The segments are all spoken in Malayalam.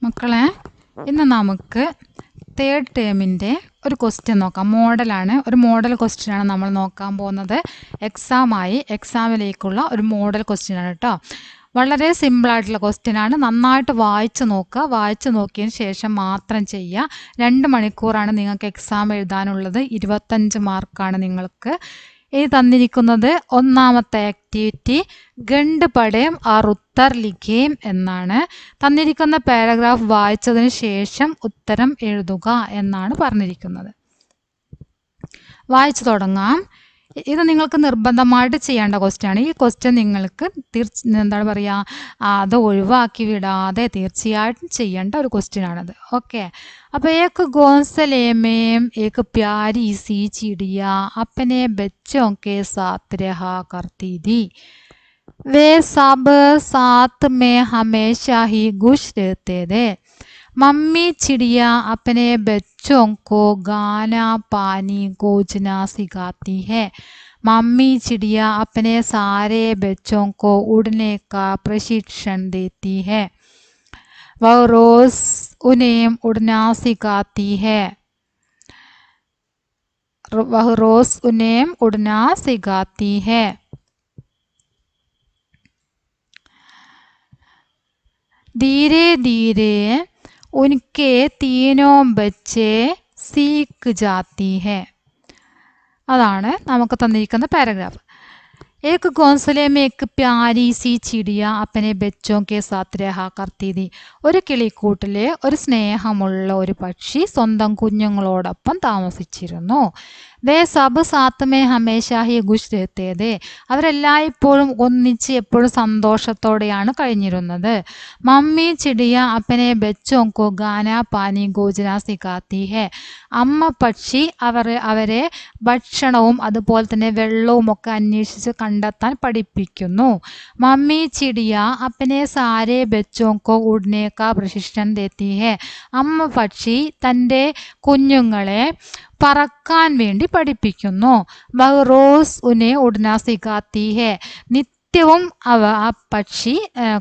മക്കളെ, ഇന്ന് നമുക്ക് തേർഡ് ടേമിൻ്റെ ഒരു ക്വസ്റ്റ്യൻ നോക്കാം. മോഡലാണ്, ഒരു മോഡൽ ക്വസ്റ്റ്യനാണ് നമ്മൾ നോക്കാൻ പോകുന്നത്. എക്സാമിലേക്കുള്ള ഒരു മോഡൽ ക്വസ്റ്റ്യനാണ് കേട്ടോ. വളരെ സിമ്പിളായിട്ടുള്ള ക്വസ്റ്റ്യനാണ്. നന്നായിട്ട് വായിച്ച് നോക്കുക. വായിച്ച് നോക്കിയതിന് ശേഷം മാത്രം ചെയ്യുക. 2 മണിക്കൂറാണ് നിങ്ങൾക്ക് എക്സാം എഴുതാനുള്ളത്. 25 മാർക്കാണ് നിങ്ങൾക്ക്. ഈ തന്നിരിക്കുന്നത് ഒന്നാമത്തെ ആക്ടിവിറ്റി ഗണ്ട് പഠേം ആർ ഉത്തർ ലിഖേം എന്നാണ്. തന്നിരിക്കുന്ന പാരഗ്രാഫ് വായിച്ചതിന് ശേഷം ഉത്തരം എഴുതുക എന്നാണ് പറഞ്ഞിരിക്കുന്നത്. വായിച്ചു തുടങ്ങാം. ഇത് നിങ്ങൾക്ക് നിർബന്ധമായിട്ട് ചെയ്യേണ്ട ക്വസ്റ്റ്യൻ ആണ്. ഈ ക്വസ്റ്റ്യൻ നിങ്ങൾക്ക് എന്താണ് പറയുക, അത് ഒഴിവാക്കി വിടാതെ തീർച്ചയായിട്ടും ചെയ്യേണ്ട ഒരു ക്വസ്റ്റ്യൻ ആണത്. ഓക്കെ, അപ്പോൾ एक घोंसले में एक प्यारी सी चिड़िया अपने बच्चों के साथ रहा करती थी. वे सब साथ में हमेशा ही खुश रहते थे. मम्मी चिड़िया अपने बच्चों को गाना पानी खोजना सिखाती है. मम्मी चिड़िया अपने सारे बच्चों को उड़ने का प्रशिक्षण देती है. वह रोज उन्हें उड़ना सिखाती है. वह रोज उन्हें उड़ना सिखाती है. धीरे धीरे उनके तीनों बच्चे सीख जाती है. അതാണ് നമുക്ക് തന്നിരിക്കുന്ന പാരഗ്രാഫ്. एक घोंसले में एक प्यारी सी चिड़िया अपने बच्चों के साथ रहा करती थी. ഒരു കിളിക്കൂട്ടിലെ ഒരു സ്നേഹമുള്ള ഒരു പക്ഷി സ്വന്തം കുഞ്ഞുങ്ങളോടൊപ്പം താമസിച്ചിരുന്നു. വേ സബ് സാത്ത് മേ ഹമേശാ ഹി ഖുശ് രഹത്തെ ഥേ. അവരെല്ലായ്പ്പോഴും ഒന്നിച്ച് എപ്പോഴും സന്തോഷത്തോടെയാണ് കഴിഞ്ഞിരുന്നത്. മമ്മി ചിടിയ അപ്പനെ ബച്ചോं को गाना पानी खोजना सिखाती है. അമ്മ പക്ഷി അവരെ ഭക്ഷണവും അതുപോലെ തന്നെ വെള്ളവും ഒക്കെ അന്വേഷിച്ച് കണ്ടെത്താൻ പഠിപ്പിക്കുന്നു. മമ്മി ചിടിയ അപ്പനെ സാരെ ബച്ചോं को उड़ने का प्रशिक्षण देती है. അമ്മ പക്ഷി തൻ്റെ കുഞ്ഞുങ്ങളെ പറക്കാൻ വേണ്ടി പഠിപ്പിക്കുന്നു. വഹ് റോസ് ഉനെ ഉഡ്നാ സിഖാത്തി ഹെ. നിത്യവും ആ പക്ഷി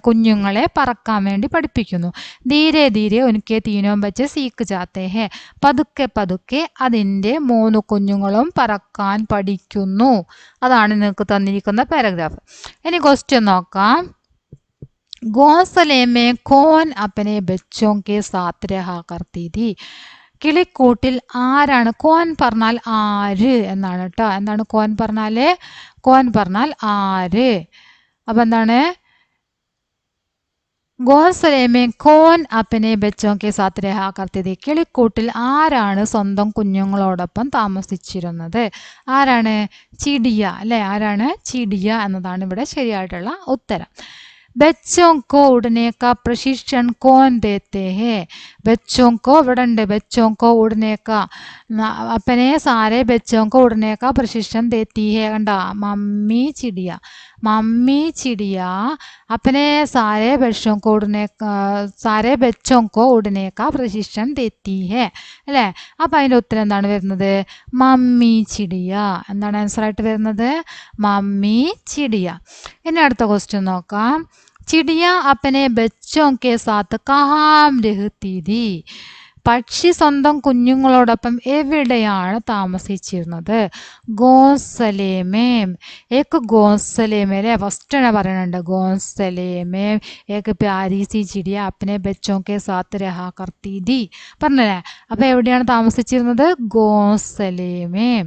കുഞ്ഞുങ്ങളെ പറക്കാൻ വേണ്ടി പഠിപ്പിക്കുന്നു. ധീരെ ധീരെ ഉനക്കെ തീനോ ബച്ചെ സീക്ക് ജാത്തെ ഹെ. പതുക്കെ പതുക്കെ അതിൻ്റെ 3 കുഞ്ഞുങ്ങളും പറക്കാൻ പഠിക്കുന്നു. അതാണ് നിങ്ങൾക്ക് തന്നിരിക്കുന്ന പാരഗ്രാഫ്. ഇനി ക്വസ്റ്റ്യൻ നോക്കാം. घोंसले में कौन अपने बच्चों के साथ रहा करती थी. കിളിക്കൂട്ടിൽ ആരാണ്? കോൻ പറഞ്ഞാൽ ആര് എന്നാണ് കേട്ടോ. എന്താണ് കോൻ പറഞ്ഞാൽ? കോൻ പറഞ്ഞാൽ ആര്. അപ്പം എന്താണ്? घोंसले में कौन अपने बच्चों के साथ रहा करती थी. കിളിക്കൂട്ടിൽ ആരാണ് സ്വന്തം കുഞ്ഞുങ്ങളോടൊപ്പം താമസിച്ചിരുന്നത്? ആരാണ്? ചിടിയ അല്ലേ? ആരാണ്? ചിടിയ എന്നതാണ് ഇവിടെ ശരിയായിട്ടുള്ള ഉത്തരം. बच्चों को उड़ने का प्रशिक्षण कौन देते हैं. बच्चों को ഇവിടെ ഉണ്ട്. बच्चों को उड़ने का अपने सारे बच्चों को उड़ने का प्रशिक्षण देती है. കണ്ട, മമ്മി ചിടിയ. മമ്മി ചിടിയ अपने सारे बच्चों को उड़ने का प्रशिक्षण देती है അല്ലേ? അപ്പം അതിൻ്റെ ഉത്തരം എന്താണ് വരുന്നത്? മമ്മി ചിടിയ. എന്താണ് ആൻസർ ആയിട്ട് വരുന്നത്? മമ്മി ചിടിയ. ഇനി അടുത്ത ക്വസ്റ്റ്യൻ നോക്കാം. ചിടിയ അപ്പനെ ബച്ചോं के साथ कहाँ रहती थी. പക്ഷി സ്വന്തം കുഞ്ഞുങ്ങളോടൊപ്പം എവിടെയാണ് താമസിച്ചിരുന്നത്? ഗോസലേമേം. ഏക്ക് ഗോസലേമേലെ ഫസ്റ്റ് തന്നെ പറയുന്നുണ്ട്. ഗോസലേമേം ഏക്ക് പ്യാരി സി ചിടിയ അപ്പനെ ബച്ചോं के साथ रहा करती थी പറഞ്ഞല്ലേ? അപ്പം എവിടെയാണ് താമസിച്ചിരുന്നത്? ഗോസലേമേം.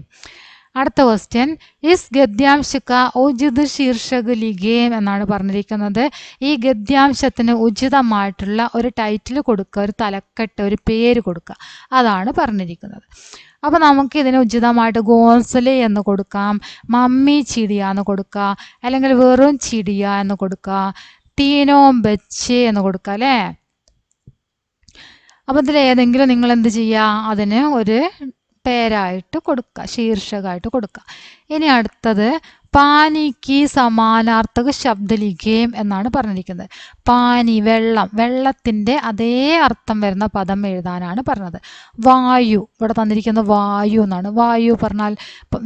അടുത്ത ക്വസ്റ്റ്യൻ. ഇസ് ഗദ്യാംശിക ഉചിത് ശീർഷക് ലിഖേം എന്നാണ് പറഞ്ഞിരിക്കുന്നത്. ഈ ഗദ്യാംശത്തിന് ഉചിതമായിട്ടുള്ള ഒരു ടൈറ്റിൽ കൊടുക്കുക, ഒരു തലക്കെട്ട്, ഒരു പേര് കൊടുക്കുക. അതാണ് പറഞ്ഞിരിക്കുന്നത്. അപ്പോൾ നമുക്ക് ഇതിന് ഉചിതമായിട്ട് ഗോൻസലെ എന്ന് കൊടുക്കാം, മമ്മി ചിടിയ എന്ന് കൊടുക്കുക, അല്ലെങ്കിൽ വെറും ചിടിയ എന്ന് കൊടുക്കുക, തീനോം ബച്ചെ എന്ന് കൊടുക്കുക അല്ലേ? അപ്പം ഇതിലേതെങ്കിലും നിങ്ങൾ എന്ത് ചെയ്യുക? അതിന് ഒരു പേരായിട്ട് കൊടുക്കുക, ശീർഷകമായിട്ട് കൊടുക്കുക. ഇനി അടുത്തത് പാനിക്ക് സമാനാർത്ഥക ശബ്ദ ലിഖേം എന്നാണ് പറഞ്ഞിരിക്കുന്നത്. പാനി വെള്ളം, വെള്ളത്തിൻ്റെ അതേ അർത്ഥം വരുന്ന പദം എഴുതാനാണ് പറഞ്ഞത്. വായു, ഇവിടെ തന്നിരിക്കുന്നത് വായു എന്നാണ്. വായു പറഞ്ഞാൽ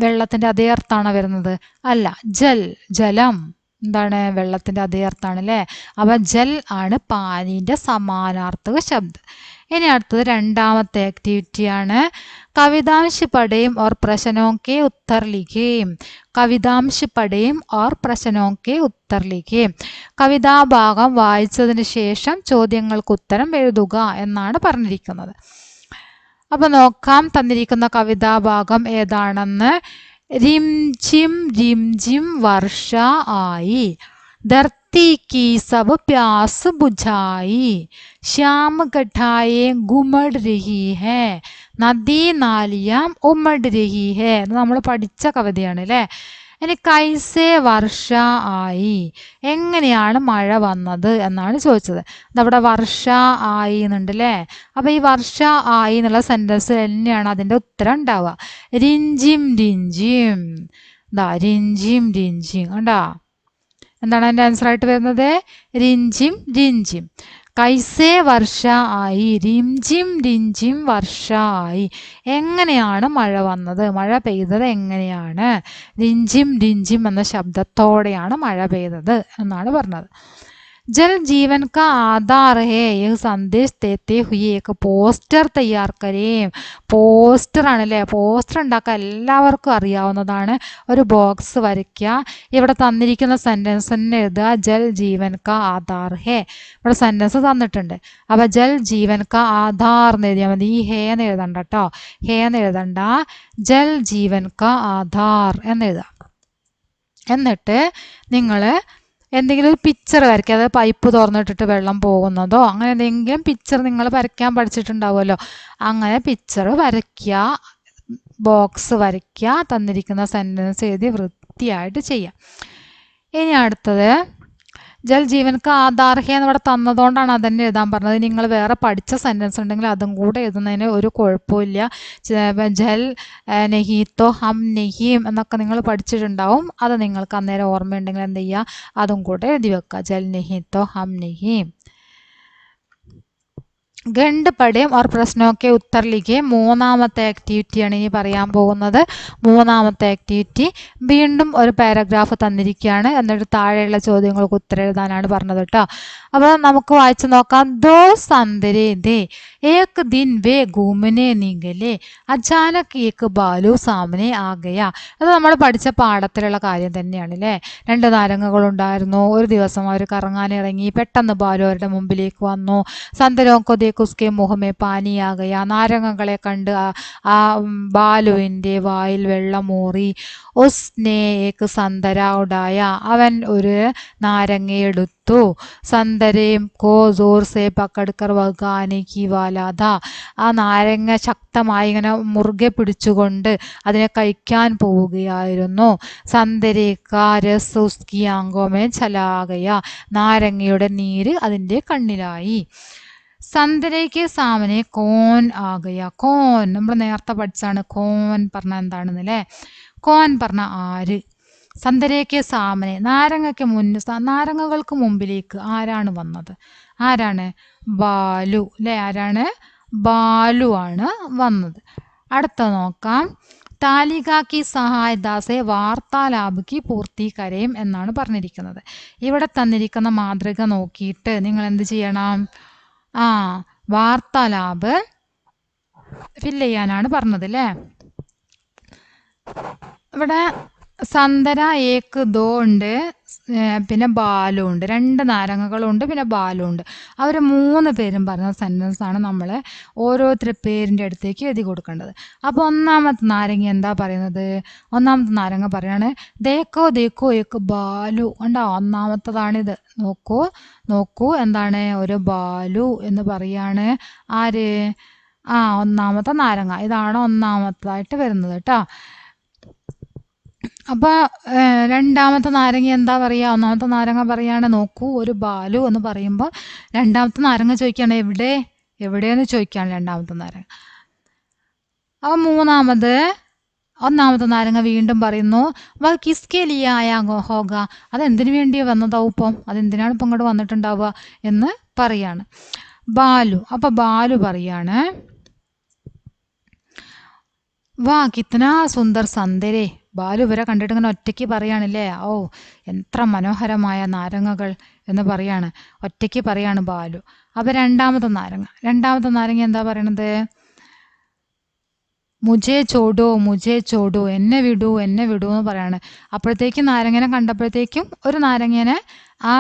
വെള്ളത്തിൻ്റെ അതേ അർത്ഥമാണോ വരുന്നത്? അല്ല. ജൽ, ജലം. എന്താണ്? വെള്ളത്തിൻ്റെ അതേ അർത്ഥമാണ് അല്ലേ? അപ്പോൾ ജൽ ആണ് പാനീൻ്റെ സമാനാർത്ഥക ശബ്ദം. ഇനി അടുത്തത് രണ്ടാമത്തെ ആക്ടിവിറ്റിയാണ് കവിതാംശ് പഠേം और प्रश्नों के उत्तर लिखें. കവിതാംശ് പഠേം और प्रश्नों के उत्तर लिखें. കവിതാഭാഗം വായിച്ചതിന് ശേഷം ചോദ്യങ്ങൾക്ക് ഉത്തരം എഴുതുക എന്നാണ് പറഞ്ഞിരിക്കുന്നത്. അപ്പോൾ നോക്കാം തന്നിരിക്കുന്ന കവിതാഭാഗം ഏതാണെന്ന്. रिम झिम वर्षा आई, धरती की सब प्यास बुझाई, श्याम घटाएं घुमड़ रही है, നദി നാലിയാം ഉമ്മട് രഹി ഹേ. നമ്മൾ പഠിച്ച കവിതയാണ് അല്ലേ? ഇനി കൈസേ വർഷ ആയി, എങ്ങനെയാണ് മഴ വന്നത് എന്നാണ് ചോദിച്ചത്. ഇതവിടെ വർഷ ആയി എന്നുണ്ട് അല്ലേ? അപ്പോൾ ഈ വർഷ ആയി എന്നുള്ള സെൻറ്റൻസ് തന്നെയാണ് അതിൻ്റെ ഉത്തരം ഉണ്ടാവുക. റിഞ്ചിം റിഞ്ചിം, റിഞ്ചിം റിഞ്ചിം കണ്ടാ? എന്താണ് അതിൻ്റെ ആൻസർ ആയിട്ട് വരുന്നത്? റിഞ്ചിം റിഞ്ചിം. കൈസേ വർഷ ആയി, റിംജിം റിഞ്ചിം വർഷ ആയി, എങ്ങനെയാണ് മഴ വന്നത്, മഴ പെയ്തത് എങ്ങനെയാണ്? റിഞ്ചിം റിഞ്ചിം എന്ന ശബ്ദത്തോടെയാണ് മഴ പെയ്തത് എന്നാണ് പറഞ്ഞത്. जल जीवन का आधार है, यह संदेश देते हुए एक പോസ്റ്റർ തയ്യാർ കരേം. പോസ്റ്റർ ആണല്ലേ? പോസ്റ്റർ ഉണ്ടാക്കാൻ എല്ലാവർക്കും അറിയാവുന്നതാണ്. ഒരു ബോക്സ് വരയ്ക്കുക, ഇവിടെ തന്നിരിക്കുന്ന സെൻറ്റൻസ് തന്നെ എഴുതുക. ജൽ ജീവൻ കാ ആധാർ ഹേ. ഇവിടെ സെൻറ്റൻസ് തന്നിട്ടുണ്ട്. അപ്പോൾ ജൽ ജീവൻ കാ ആധാർ എന്ന് എഴുതിയാൽ മതി. ഈ ഹേ എന്ന് എഴുതണ്ട കേട്ടോ, ഹേ എന്ന് എഴുതണ്ട, ജൽ ജീവൻ കാ ആധാർ എന്നെഴുതാം. എന്നിട്ട് നിങ്ങൾ എന്തെങ്കിലും ഒരു പിക്ചർ വരയ്ക്കുക. അതായത് പൈപ്പ് തുറന്നിട്ടിട്ട് വെള്ളം പോകുന്നതോ അങ്ങനെ എന്തെങ്കിലും പിക്ചർ നിങ്ങൾ വരയ്ക്കാൻ പഠിച്ചിട്ടുണ്ടാവുമല്ലോ. അങ്ങനെ പിക്ചർ വരയ്ക്കുക, ബോക്സ് വരയ്ക്കുക, തന്നിരിക്കുന്ന സെൻറ്റൻസ് എഴുതി വൃത്തിയായിട്ട് ചെയ്യാം. ഇനി അടുത്തത് ജൽ ജീവനക്ക് ആധാർ ഹേ എന്ന് ഇവിടെ തന്നതുകൊണ്ടാണ് അതന്നെ എഴുതാൻ പറഞ്ഞത്. നിങ്ങൾ വേറെ പഠിച്ച സെൻറ്റൻസ് ഉണ്ടെങ്കിൽ അതും കൂടെ എഴുതുന്നതിന് ഒരു കുഴപ്പമില്ല. ജൽ നെഹീത്തോ ഹം നെഹീം എന്നൊക്കെ നിങ്ങൾ പഠിച്ചിട്ടുണ്ടാവും. അത് നിങ്ങൾക്ക് അന്നേരം ഓർമ്മയുണ്ടെങ്കിൽ എന്ത് ചെയ്യുക, അതും കൂടെ എഴുതി വെക്കുക. ജൽ നെഹീത്തോ ഹം നെഹീം. ഖണ്ഡ് പഠേം और प्रश्नों के उत्तर लिखें. മൂന്നാമത്തെ ആക്ടിവിറ്റിയാണ് ഇനി പറയാൻ പോകുന്നത്. മൂന്നാമത്തെ ആക്ടിവിറ്റി വീണ്ടും ഒരു പാരഗ്രാഫ് തന്നിരിക്കുകയാണ്. എന്നിട്ട് താഴെയുള്ള ചോദ്യങ്ങൾക്ക് ഉത്തരം എഴുതാനാണ് പറഞ്ഞത് കേട്ടോ. അപ്പോൾ നമുക്ക് വായിച്ചു നോക്കാം. ദോ സന്ദരേ ദേ, ഏക് ദിൻ വേ ഘൂമനെ നികലെ, അചാനക് ഏക് ബാലു സാമനെ ആ ഗയാ. അത് നമ്മൾ പഠിച്ച പാഠത്തിലുള്ള കാര്യം തന്നെയാണ് അല്ലേ? രണ്ട് നാരങ്ങകളുണ്ടായിരുന്നു. ഒരു ദിവസം അവർ കറങ്ങാനിറങ്ങി. പെട്ടെന്ന് ബാലു അവരുടെ മുമ്പിലേക്ക് വന്നു. സന്ദരോക്കോ ഉസ്കെ മുഹമേ പാനിയാകയ, നാരങ്ങകളെ കണ്ട് ആ ബാലുവിൻ്റെ വായിൽ വെള്ളമൂറി. ഉസ്നെ ഏക് സന്തര ഉടായ, അവൻ ഒരു നാരങ്ങയെടുത്തു. സന്തരേം കോ ജോർ സേ പക്കടുക്കർ വഗാനെ കി വാലാധ, ആ നാരങ്ങ ശക്തമായി ഇങ്ങനെ മുറുകെ പിടിച്ചുകൊണ്ട് അതിനെ കഴിക്കാൻ പോവുകയായിരുന്നു. സന്തരേ കാ രസ് ഉസ്കി ആങ്കോമേ ചലാകയ, നാരങ്ങയുടെ നീര് അതിൻ്റെ കണ്ണിലായി. സന്തരയ്ക്ക് സാമനെ കോൻ ആകയ. കോൻ നമ്മൾ നേരത്തെ പഠിച്ചാണ്. കോൻ പറഞ്ഞാൽ എന്താണെന്ന് അല്ലേ? കോൻ പറഞ്ഞ ആര്. സന്തരയ്ക്ക് സാമനെ, നാരങ്ങകൾക്ക് മുമ്പിലേക്ക് ആരാണ് വന്നത്? ആരാണ്? ബാലു അല്ലേ? ആരാണ്? ബാലു ആണ് വന്നത്. അടുത്ത നോക്കാം. താലികാക്കി സഹായദാസെ വാർത്താലാപ് പൂർത്തി കരയും എന്നാണ് പറഞ്ഞിരിക്കുന്നത്. ഇവിടെ തന്നിരിക്കുന്ന മാതൃക നോക്കിയിട്ട് നിങ്ങൾ എന്ത് ചെയ്യണം? വാർത്താലാപ് ഫില്ല് ചെയ്യാനാണ് പറഞ്ഞത് അല്ലേ? ഇവിടെ സന്തര ഏക്ക് ദോ ഉണ്ട്, പിന്നെ ബാലു ഉണ്ട്. രണ്ട് നാരങ്ങകളുണ്ട്, പിന്നെ ബാലു ഉണ്ട്. അവർ മൂന്ന് പേരും പറഞ്ഞ സെൻറ്റൻസ് ആണ് നമ്മൾ ഓരോരുത്തരുടെ പേരിൻ്റെ അടുത്തേക്ക് എഴുതി കൊടുക്കേണ്ടത്. അപ്പോൾ ഒന്നാമത്തെ നാരങ്ങ എന്താ പറയുന്നത്? ഒന്നാമത്തെ നാരങ്ങ പറയാണ് ദേക്കോ ദേക്കോ ഏക്ക് ബാലു. ഉണ്ടോ? ഒന്നാമത്തതാണിത്. നോക്കൂ എന്താണ്? ഒരു ബാലു എന്ന് പറയാണ്. ആര്? ഒന്നാമത്തെ നാരങ്ങ. ഇതാണ് ഒന്നാമത്തതായിട്ട് വരുന്നത് കേട്ടോ. അപ്പോൾ രണ്ടാമത്തെ നാരങ്ങ എന്താ പറയുക? ഒന്നാമത്തെ നാരങ്ങ പറയാണ് നോക്കൂ ഒരു ബാലു എന്ന് പറയുമ്പോൾ രണ്ടാമത്തെ നാരങ്ങ ചോദിക്കുകയാണ് എവിടെയെന്ന് ചോദിക്കുകയാണ് രണ്ടാമത്തെ നാരങ്ങ. അപ്പോൾ ഒന്നാമത്തെ നാരങ്ങ വീണ്ടും പറയുന്നു വ കിസ്കെ ലിയ ആയാ ഹോഗ, അതെന്തിനു വേണ്ടി വന്നതാവും ഇപ്പം, അതെന്തിനാണ് ഇപ്പം ഇങ്ങോട്ട് വന്നിട്ടുണ്ടാവുക എന്ന് പറയാണ് ബാലു. അപ്പം ബാലു പറയാണ് വാ കിത്തനാ സുന്ദർ സന്ദരേ, ബാലു ഇവരെ കണ്ടിട്ട് ഇങ്ങനെ ഒറ്റയ്ക്ക് പറയാണില്ലേ, ഓ എത്ര മനോഹരമായ നാരങ്ങകൾ എന്ന് പറയാണ്, ഒറ്റയ്ക്ക് പറയാണ് ബാലു. അപ്പൊ രണ്ടാമത്തെ നാരങ്ങ എന്താ പറയണത്? മുജേ ചോടോ, എന്നെ വിടൂ എന്ന് പറയാണ്. അപ്പോഴത്തേക്കും നാരങ്ങനെ കണ്ടപ്പോഴത്തേക്കും ഒരു നാരങ്ങനെ ആ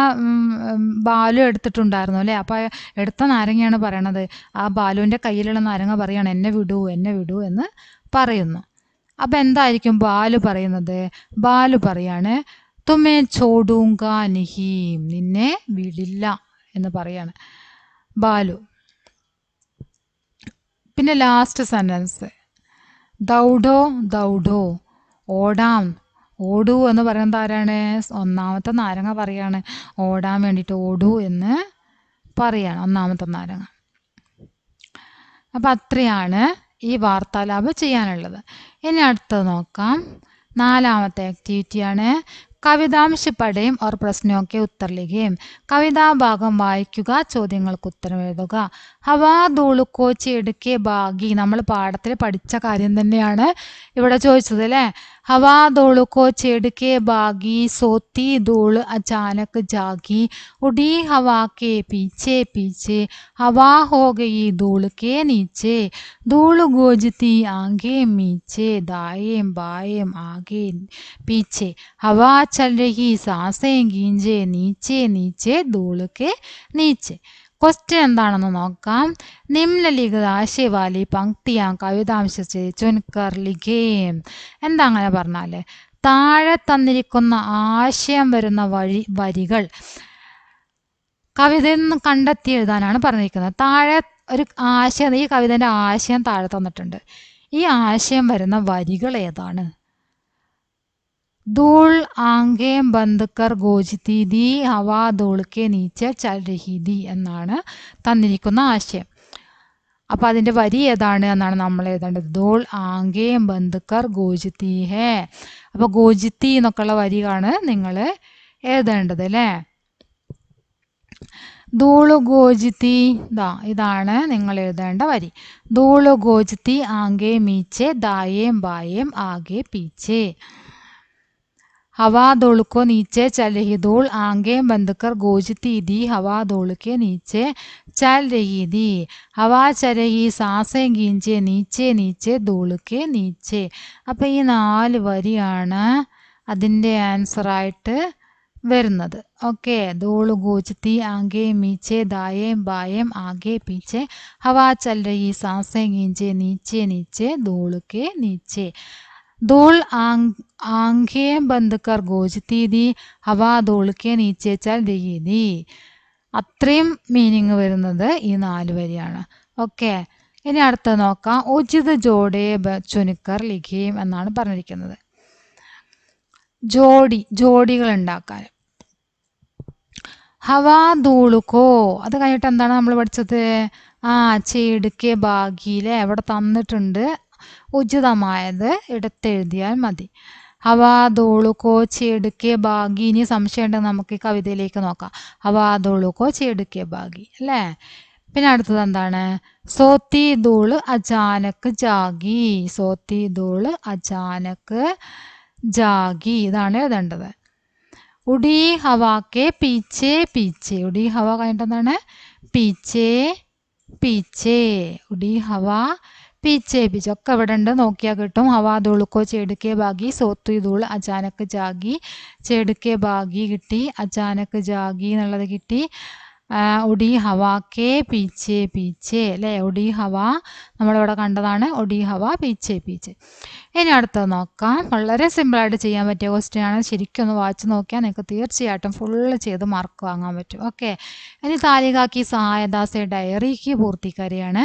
ബാലു എടുത്തിട്ടുണ്ടായിരുന്നു അല്ലേ. അപ്പൊ എടുത്ത നാരങ്ങയാണ് പറയണത്. ആ ബാലുവിന്റെ കയ്യിലുള്ള നാരങ്ങ പറയാണ് എന്നെ വിടൂ എന്ന് പറയുന്നു. അപ്പൊ എന്തായിരിക്കും ബാലു പറയുന്നത്? ബാലു പറയാണ് തുമേ ചോടൂങ്ക നിഹി, നിന്നെ വിടില്ല എന്ന് പറയാണ് ബാലു. പിന്നെ ലാസ്റ്റ് സെന്റൻസ് ദൗഡോ, ഓടൂ എന്ന് പറയുന്നത് ആരാണ്? ഒന്നാമത്തെ നാരങ്ങ പറയാണ് ഓടാൻ വേണ്ടിയിട്ട് ഓടൂ എന്ന് പറയാണ് ഒന്നാമത്തെ നാരങ്ങ. അപ്പം അത്രയാണ് ഈ വാർത്താലാപം ചെയ്യാനുള്ളത്. ഇനി അടുത്തത് നോക്കാം. നാലാമത്തെ ആക്ടിവിറ്റിയാണ് കവിതാംശ പഠയും ഓർ പ്രശ്നമൊക്കെ ഉത്തർ ലിഖേം. കവിതാഭാഗം വായിക്കുക, ചോദ്യങ്ങൾക്ക് ഉത്തരം എഴുതുക. ഹവാ ധൂള് കോ ചെടുക്കെ ബാഗി, നമ്മൾ പാഠത്തിൽ പഠിച്ച കാര്യം തന്നെയാണ് ഇവിടെ ചോദിച്ചത് അല്ലേ. हवा धूल को छेड़ के भागी, सोती धूल अचानक जागी, उड़ी हवा के पीछे पीछे, हवा हो गई धूल के नीचे, धूल गूंजती आगे मीचे, दाएं बाएं आगे पीछे, हवा चल रही सांसें गींजे, नीचे नीचे धूल के नीचे. ക്വസ്റ്റ്യൻ എന്താണെന്ന് നോക്കാം. നിമ്നലിഖിത ആശയവാലി പങ്ക്തിയാ കവിതാംശിച്ച് ചുൻകർ ലിഖേം. എന്താ അങ്ങനെ പറഞ്ഞാല് താഴെ തന്നിരിക്കുന്ന ആശയം വരുന്ന വരികൾ കവിതയിൽ നിന്ന് കണ്ടെത്തി എഴുതാനാണ് പറഞ്ഞിരിക്കുന്നത്. താഴെ ഒരു ആശയം, ഈ കവിതയുടെ ആശയം താഴെ തന്നിട്ടുണ്ട്. ഈ ആശയം വരുന്ന വരികൾ ഏതാണ്? धूल आंखें बंद कर ഗോജിത്തി ദി, ഹവാ ധൂൾ കെ നീച്ചെ ചൽ രഹി ദി എന്നാണ് തന്നിരിക്കുന്ന ആശയം. അപ്പൊ അതിന്റെ വരി ഏതാണ് എന്നാണ് നമ്മൾ എഴുതേണ്ടത്. ധൂൾ ആംഖേം ബന്ദ് കർ ഗോജിത്തി ഹേ. അപ്പൊ ഗോജിത്തി എന്നൊക്കെയുള്ള വരിയാണ് നിങ്ങൾ എഴുതേണ്ടത് അല്ലേ. ധൂള് ഗോജിത്തി, ഇതാണ് നിങ്ങൾ എഴുതേണ്ട വരി. ധൂള് ഗോജിത്തി ആംഖേ മീച്ചെ, ദായേം ബായേം ആകെ പീച്ചെ. हवा धूल को नीचे चल रही धूल आंखें बंद कर गूंजती थी, हवा धूल के नीचे चल रही थी, हवा चल रही सांसें गींजे, नीचे नीचे धूल के नीचे. അപ്പം ഈ 4 വരിയാണ് അതിൻ്റെ ആൻസറായിട്ട് വരുന്നത്. ഓക്കെ, ധൂൾ ഗൂജ്തി ആംഖേ മീച്ചെ, ദായേം ബായേം ആകെ പീച്ചെ, हवा चल रही सांसें गींजे, नीचे नीचे धूल के नीचे. धूल आंखें बंद कर गूंजती थी, हवा धूल के नीचे चल रही थी. അത്രയും മീനിങ് വരുന്നത് ഈ 4 വരിയാണ്. ഓക്കെ, ഇനി അടുത്തത് നോക്കാം. ഉചിത് ജോഡേ ചുനുക്കർ ലിഖേം എന്നാണ് പറഞ്ഞിരിക്കുന്നത്. ജോഡികൾ ഉണ്ടാക്കാൻ. ഹവാ ധൂളുക്കോ, അത് കഴിഞ്ഞിട്ട് എന്താണ് നമ്മൾ പഠിച്ചത്? ചേടുക്കെ ബാഗിയിലെ അവിടെ തന്നിട്ടുണ്ട്. ഉചിതമായത് എടുത്തെഴുതിയാൽ മതി. ഹവാ ധൂള് കോ ചേടുക്കെ ബാഗി. ഇനി സംശയം ഉണ്ടെങ്കിൽ നമുക്ക് ഈ കവിതയിലേക്ക് നോക്കാം. ഹവാ ധൂള് കോ ചേടുക്കെ ബാഗി അല്ലേ. പിന്നെ അടുത്തത് എന്താണ്? സോത്തി ധൂള് അചാനക് ജാഗി. സോത്തി ധൂള് അചാനക് ജാഗി, ഇതാണ് എഴുതേണ്ടത്. ഉടി ഹവാക്കെ പീച്ചെ പീച്ചെ. ഉടി ഹവ കഴിഞ്ഞിട്ട് എന്താണ്? പീച്ചെ പീച്ചെ. ഉടി ഹവ പീച്ചെ പീച്ചെ ഒക്കെ ഇവിടെ ഉണ്ട്, നോക്കിയാൽ കിട്ടും. ഹവാ ധൂളുക്കോ ചേടുക്കെ ബാഗി, സോത്തു ധൂൾ അചാനക് ജാഗി. ചേടുക്കെ ബാഗി കിട്ടി, അചാനക് ജാഗി എന്നുള്ളത് കിട്ടി. ഉടി ഹവാക്കെ പീച്ചെ പീച്ചെ അല്ലേ. ഉടി ഹവ നമ്മളിവിടെ കണ്ടതാണ്. ഉടി ഹവ പീച്ചെ പീച്ചെ. ഇനി അടുത്തത് നോക്കാം. വളരെ സിമ്പിളായിട്ട് ചെയ്യാൻ പറ്റിയ ക്വസ്റ്റ്യൻ ആണ്. ശരിക്കും ഒന്ന് വായിച്ച് നോക്കിയാൽ നിങ്ങൾക്ക് തീർച്ചയായിട്ടും ഫുള്ള് ചെയ്ത് മാർക്ക് വാങ്ങാൻ പറ്റും. ഓക്കെ, ഇനി താലികാക്കി സഹായദാസെ ഡയറിക്ക് പൂർത്തിക്കാരിയാണ്.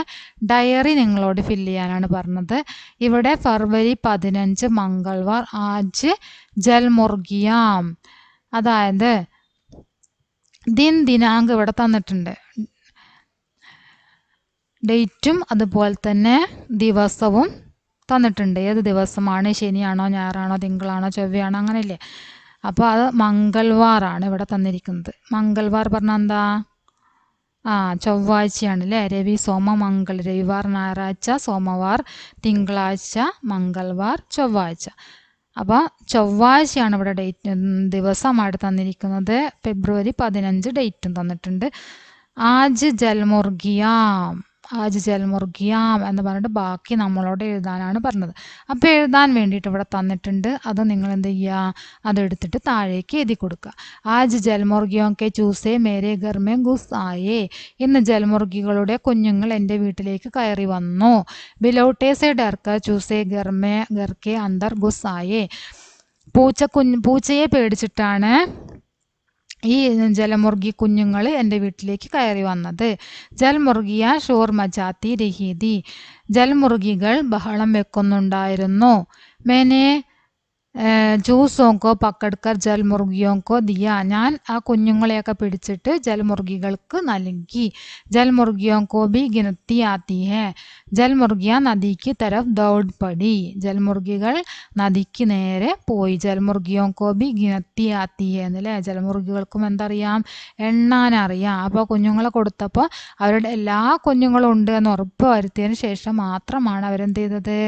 ഡയറി നിങ്ങളോട് ഫില്ല് ചെയ്യാനാണ് പറഞ്ഞത്. ഇവിടെ ഫെബ്രുവരി 15 മംഗൾവാർ ആജ് ജൽമുർഗിയാം, അതായത് ദിനാങ്ക് ഇവിടെ തന്നിട്ടുണ്ട്. ഡേറ്റും അതുപോലെ തന്നെ ദിവസവും തന്നിട്ടുണ്ട്. ഏത് ദിവസമാണ്, ശനിയാണോ ഞായറാണോ തിങ്കളാണോ ചൊവ്വയാണോ അങ്ങനെയല്ലേ. അപ്പോൾ അത് മംഗൾവാറാണ് ഇവിടെ തന്നിരിക്കുന്നത്. മംഗൾവാർ പറഞ്ഞാൽ എന്താ? ചൊവ്വാഴ്ചയാണ് അല്ലേ. രവി സോമ മംഗൾ, രവിവാർ ഞായറാഴ്ച, സോമവാർ തിങ്കളാഴ്ച, മംഗൾവാർ ചൊവ്വാഴ്ച. അപ്പോൾ ചൊവ്വാഴ്ചയാണ് ഇവിടെ ദിവസമായിട്ട് തന്നിരിക്കുന്നത്. ഫെബ്രുവരി 15 ഡേറ്റും തന്നിട്ടുണ്ട്. ആജ് ജൽമുർഗിയാം, ആജ് ജൽമുർഗിയാം എന്ന് പറഞ്ഞിട്ട് ബാക്കി നമ്മളോട് എഴുതാനാണ് പറഞ്ഞത്. അപ്പോൾ എഴുതാൻ വേണ്ടിയിട്ട് ഇവിടെ തന്നിട്ടുണ്ട്. അത് നിങ്ങൾ എന്ത് ചെയ്യുക, അതെടുത്തിട്ട് താഴേക്ക് എഴുതി കൊടുക്കുക. ആജ് ജൽമുർഗിയോക്കെ ചൂസേ മേരെ ഗർമേ ഗുസ് ആയേ, ഇന്ന് ജൽമുർഗികളുടെ കുഞ്ഞുങ്ങൾ എൻ്റെ വീട്ടിലേക്ക് കയറി വന്നു. ബിലൗട്ടേ സെ ഡർക്കർ ചൂസേ ഗർക്കെ അന്തർ ഗുസ് ആയേ, പൂച്ചയെ പേടിച്ചിട്ടാണ് ഈ ജലമുർഗി കുഞ്ഞുങ്ങൾ എൻ്റെ വീട്ടിലേക്ക് കയറി വന്നത്. ജൽമുർഗിയ ഷോർ മജാത്തി രഹീതി, ജൽമുർഗികൾ ബഹളം വെക്കുന്നുണ്ടായിരുന്നു. മേനെ ജൂസോങ്കോ പക്കഡ്കർ ജൽമുർഗിയോങ്കോ ദിയ, ഞാൻ ആ കുഞ്ഞുങ്ങളെയൊക്കെ പിടിച്ചിട്ട് ജൽമുർഗികൾക്ക് നൽകി. ജൽമുർഗിയോങ്കോ ബി ഗിനത്തി ആത്തി ഹേ, ജൽമുർഗിയ നദിക്ക് തരഫ് ദൗഡ് പടി, ജൽമുർഗികൾ നദിക്ക് നേരെ പോയി. ജൽമുർഗിയോങ്കോ ബി ഗിനത്തി ആത്തി ഹേ എന്നല്ലേ, ജൽമുർഗികൾക്കും എന്തറിയാം, എണ്ണാനറിയാം. അപ്പോൾ കുഞ്ഞുങ്ങളെ കൊടുത്തപ്പോൾ അവരുടെ എല്ലാ കുഞ്ഞുങ്ങളും ഉണ്ട് എന്ന് ഉറപ്പ് വരുത്തിയതിന് ശേഷം മാത്രമാണ് അവരെന്ത് ചെയ്തത്,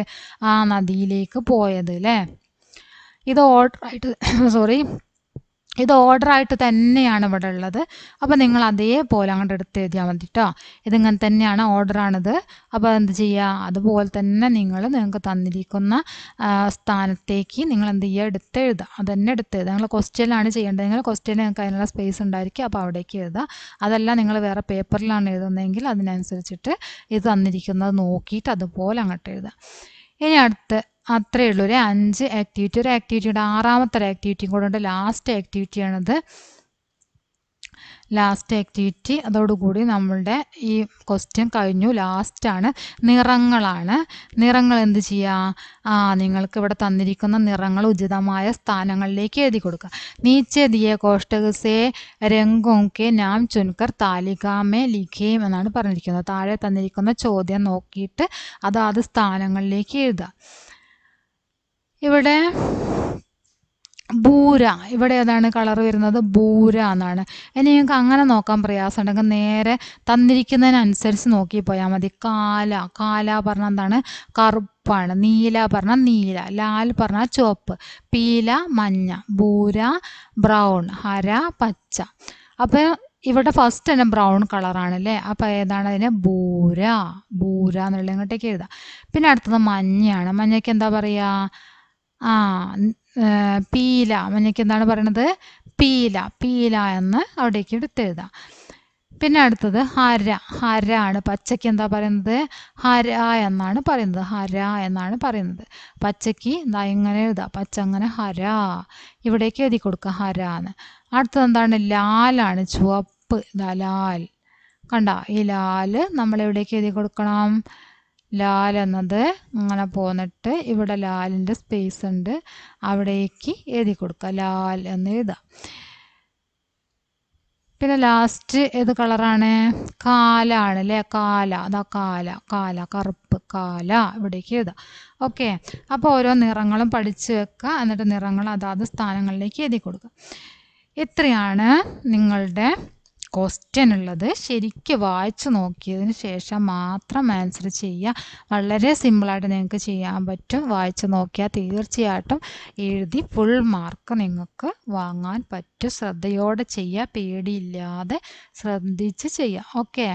ആ നദിയിലേക്ക് പോയത് അല്ലേ. ഇത് ഓർഡറായിട്ട് തന്നെയാണ് ഇവിടെ ഉള്ളത്. അപ്പോൾ നിങ്ങൾ അതേപോലെ അങ്ങോട്ട് എടുത്ത് എഴുതിയാൽ മതി കേട്ടോ. ഇതിങ്ങനെ തന്നെയാണ്, ഓർഡറാണിത്. അപ്പോൾ എന്ത് ചെയ്യുക, അതുപോലെ തന്നെ നിങ്ങൾക്ക് തന്നിരിക്കുന്ന സ്ഥാനത്തേക്ക് നിങ്ങൾ എന്ത് ചെയ്യുക, എടുത്തെഴുതുക. അതന്നെ എടുത്തെഴുതുക. നിങ്ങൾ ക്വസ്റ്റ്യനിലാണ് ചെയ്യേണ്ടത്. നിങ്ങൾ ക്വസ്റ്റ്യനിൽ നിങ്ങൾക്ക് അതിനുള്ള സ്പേസ് ഉണ്ടായിരിക്കും, അപ്പോൾ അവിടേക്ക് എഴുതുക. അതല്ല നിങ്ങൾ വേറെ പേപ്പറിലാണ് എഴുതുന്നതെങ്കിൽ അതിനനുസരിച്ചിട്ട് ഇത് തന്നിരിക്കുന്നത് നോക്കിയിട്ട് അതുപോലെ അങ്ങോട്ട് എഴുതുക. ഇനി അത്രയേ ഉള്ളൂ. ഒരു 5 ആക്ടിവിറ്റി, ഒരു ആക്ടിവിറ്റിയുടെ 6ാമത്തെ ഒരു ആക്ടിവിറ്റിയും കൂടെ ഉണ്ട്. ലാസ്റ്റ് ആക്ടിവിറ്റിയാണിത്. ലാസ്റ്റ് ആക്ടിവിറ്റി, അതോടുകൂടി നമ്മളുടെ ഈ ക്വസ്റ്റ്യൻ കഴിഞ്ഞു. ലാസ്റ്റാണ്, നിറങ്ങളാണ്. നിറങ്ങൾ എന്ത് ചെയ്യുക, നിങ്ങൾക്ക് ഇവിടെ തന്നിരിക്കുന്ന നിറങ്ങൾ ഉചിതമായ സ്ഥാനങ്ങളിലേക്ക് എഴുതി കൊടുക്കുക. നീച്ചെ ദിയെ കോഷ്ടക് സേ രംഗോക്കെ നാം ചുൻകർ താലികാമേ ലിഖേം എന്നാണ് പറഞ്ഞിരിക്കുന്നത്. താഴെ തന്നിരിക്കുന്ന ചോദ്യം നോക്കിയിട്ട് അതാത് സ്ഥാനങ്ങളിലേക്ക് എഴുതുക. ഇവിടെ ബൂര, ഇവിടെ ഏതാണ് കളർ വരുന്നത്, ബൂര എന്നാണ്. ഇനി നിങ്ങൾക്ക് അങ്ങനെ നോക്കാൻ പ്രയാസം ഉണ്ടെങ്കിൽ നേരെ തന്നിരിക്കുന്നതിനനുസരിച്ച് നോക്കി പോയാൽ മതി. കാല പറഞ്ഞാൽ എന്താണ്, കറുപ്പാണ്. നീല പറഞ്ഞാൽ നീല, ലാൽ പറഞ്ഞാൽ ചുവപ്പ്, പീല മഞ്ഞ, ബൂര ബ്രൗൺ, ഹര പച്ച. അപ്പോൾ ഇവിടെ ഫസ്റ്റ് തന്നെ ബ്രൗൺ കളറാണ് അല്ലേ. അപ്പോൾ ഏതാണ് അതിന്, ബൂര എന്നുള്ള ഇങ്ങോട്ടേക്ക് എഴുതാം. പിന്നെ അടുത്തത് മഞ്ഞയാണ്. മഞ്ഞയ്ക്ക് എന്താ പറയുക, പീല. മഞ്ഞയ്ക്ക് എന്താണ് പറയണത്, പീല എന്ന് അവിടേക്ക് എടുത്തെഴുതാം. പിന്നെ അടുത്തത് ഹര ആണ്. പച്ചയ്ക്ക് എന്താ പറയുന്നത്, ഹര എന്നാണ് പറയുന്നത്. പച്ചയ്ക്ക് എന്താ ഇങ്ങനെ എഴുതാം, പച്ച അങ്ങനെ ഹര, ഇവിടേക്ക് എഴുതി കൊടുക്കുക ഹര എന്ന്. അടുത്തത് എന്താണ്, ലാലാണ്, ചുവപ്പ്. ലാൽ കണ്ട, ഈ ലാൽ നമ്മൾ എവിടേക്ക് എഴുതി കൊടുക്കണം, ലാൽ എന്നത് അങ്ങനെ പോന്നിട്ട് ഇവിടെ ലാലിൻ്റെ സ്പേസ് ഉണ്ട്, അവിടേക്ക് എഴുതി കൊടുക്കുക, ലാൽ എന്ന് എഴുതാം. പിന്നെ ലാസ്റ്റ് ഏത് കളറാണ്, കാലാണ് അല്ലേ. കാല കറുപ്പ്, കാല ഇവിടേക്ക് എഴുതാം. ഓക്കെ, അപ്പോൾ ഓരോ നിറങ്ങളും പഠിച്ചു വെക്കുക. എന്നിട്ട് നിറങ്ങൾ അതാത് സ്ഥാനങ്ങളിലേക്ക് എഴുതി കൊടുക്കുക. ഇത്രയാണ് നിങ്ങളുടെ ക്വസ്റ്റ്യൻ ഉള്ളത്. ശരിക്കും വായിച്ചു നോക്കിയതിന് ശേഷം മാത്രം ആൻസർ ചെയ്യുക. വളരെ സിമ്പിളായിട്ട് നിങ്ങൾക്ക് ചെയ്യാൻ പറ്റും. വായിച്ചു നോക്കിയാൽ തീർച്ചയായിട്ടും എഴുതി ഫുൾ മാർക്ക് നിങ്ങൾക്ക് വാങ്ങാൻ പറ്റും. ശ്രദ്ധയോടെ ചെയ്യുക, പേടിയില്ലാതെ ശ്രദ്ധിച്ച് ചെയ്യുക. ഓക്കെ.